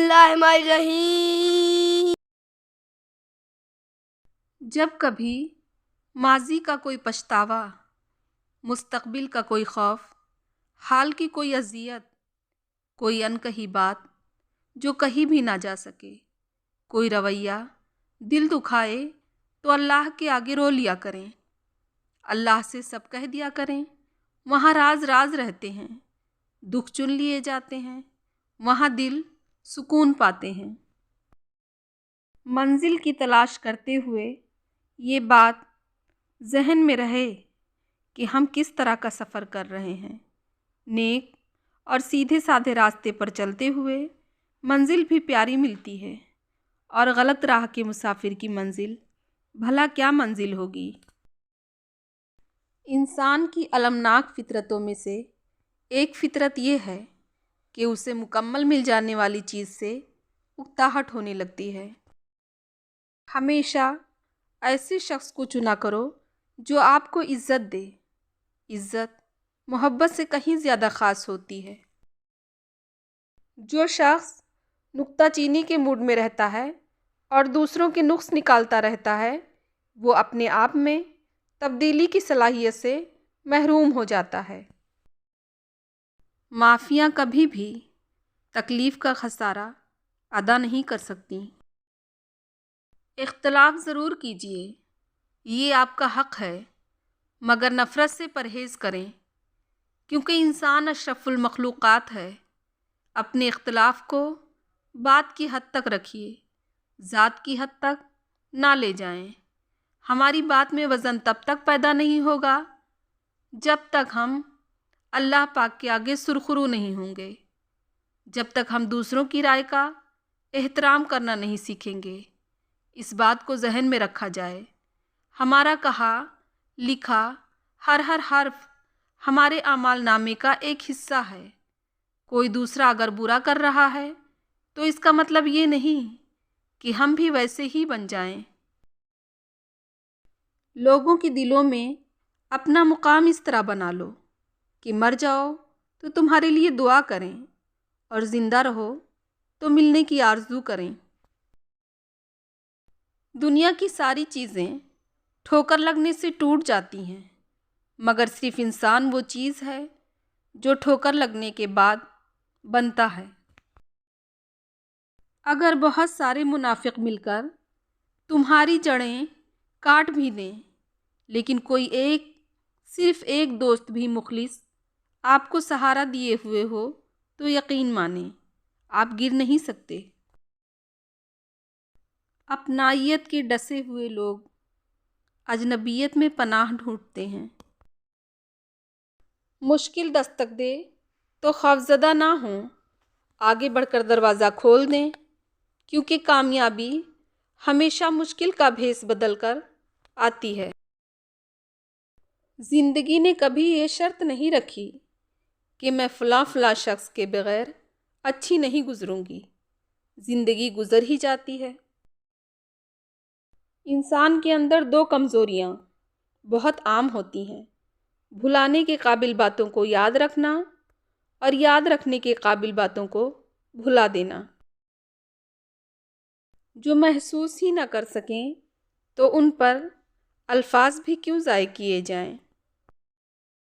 اللہ الرحمن الرحیم۔ جب کبھی ماضی کا کوئی پچھتاوا، مستقبل کا کوئی خوف، حال کی کوئی اذیت، کوئی انکہی بات جو کہیں بھی نہ جا سکے، کوئی رویہ دل دکھائے تو اللہ کے آگے رو لیا کریں، اللہ سے سب کہہ دیا کریں۔ وہاں راز راز رہتے ہیں، دکھ چن لیے جاتے ہیں، وہاں دل سکون پاتے ہیں۔ منزل کی تلاش کرتے ہوئے یہ بات ذہن میں رہے کہ ہم کس طرح کا سفر کر رہے ہیں۔ نیک اور سیدھے سادھے راستے پر چلتے ہوئے منزل بھی پیاری ملتی ہے، اور غلط راہ کے مسافر کی منزل بھلا کیا منزل ہوگی۔ انسان کی المناک فطرتوں میں سے ایک فطرت یہ ہے کہ اسے مکمل مل جانے والی چیز سے اکتاہٹ ہونے لگتی ہے۔ ہمیشہ ایسے شخص کو چنا کرو جو آپ کو عزت دے۔ عزت محبت سے کہیں زیادہ خاص ہوتی ہے۔ جو شخص نکتہ چینی کے موڈ میں رہتا ہے اور دوسروں کے نقص نکالتا رہتا ہے، وہ اپنے آپ میں تبدیلی کی صلاحیت سے محروم ہو جاتا ہے۔ معافیاں کبھی بھی تکلیف کا خسارہ ادا نہیں کر سکتیں۔ اختلاف ضرور کیجیے، یہ آپ کا حق ہے، مگر نفرت سے پرہیز کریں، کیونکہ انسان اشرف المخلوقات ہے۔ اپنے اختلاف کو بات کی حد تک رکھیے، ذات کی حد تک نہ لے جائیں۔ ہماری بات میں وزن تب تک پیدا نہیں ہوگا جب تک ہم اللہ پاک کے آگے سرخرو نہیں ہوں گے، جب تک ہم دوسروں کی رائے کا احترام کرنا نہیں سیکھیں گے۔ اس بات کو ذہن میں رکھا جائے، ہمارا کہا لکھا ہر حرف ہمارے اعمال نامے کا ایک حصہ ہے۔ کوئی دوسرا اگر برا کر رہا ہے تو اس کا مطلب یہ نہیں کہ ہم بھی ویسے ہی بن جائیں۔ لوگوں کے دلوں میں اپنا مقام اس طرح بنا لو کہ مر جاؤ تو تمہارے لیے دعا کریں، اور زندہ رہو تو ملنے کی آرزو کریں۔ دنیا کی ساری چیزیں ٹھوکر لگنے سے ٹوٹ جاتی ہیں، مگر صرف انسان وہ چیز ہے جو ٹھوکر لگنے کے بعد بنتا ہے۔ اگر بہت سارے منافق مل کر تمہاری جڑیں کاٹ بھی دیں، لیکن کوئی ایک، صرف ایک دوست بھی مخلص آپ کو سہارا دیے ہوئے ہو تو یقین مانیں آپ گر نہیں سکتے۔ اپنائیت کے ڈسے ہوئے لوگ اجنبیت میں پناہ ڈھونڈتے ہیں۔ مشکل دستک دے تو خوفزدہ نہ ہوں، آگے بڑھ کر دروازہ کھول دیں، کیونکہ کامیابی ہمیشہ مشکل کا بھیس بدل کر آتی ہے۔ زندگی نے کبھی یہ شرط نہیں رکھی کہ میں فلاں شخص کے بغیر اچھی نہیں گزروں گی، زندگی گزر ہی جاتی ہے۔ انسان کے اندر دو کمزوریاں بہت عام ہوتی ہیں: بھلانے کے قابل باتوں کو یاد رکھنا، اور یاد رکھنے کے قابل باتوں کو بھلا دینا۔ جو محسوس ہی نہ کر سکیں تو ان پر الفاظ بھی کیوں ضائع کیے جائیں۔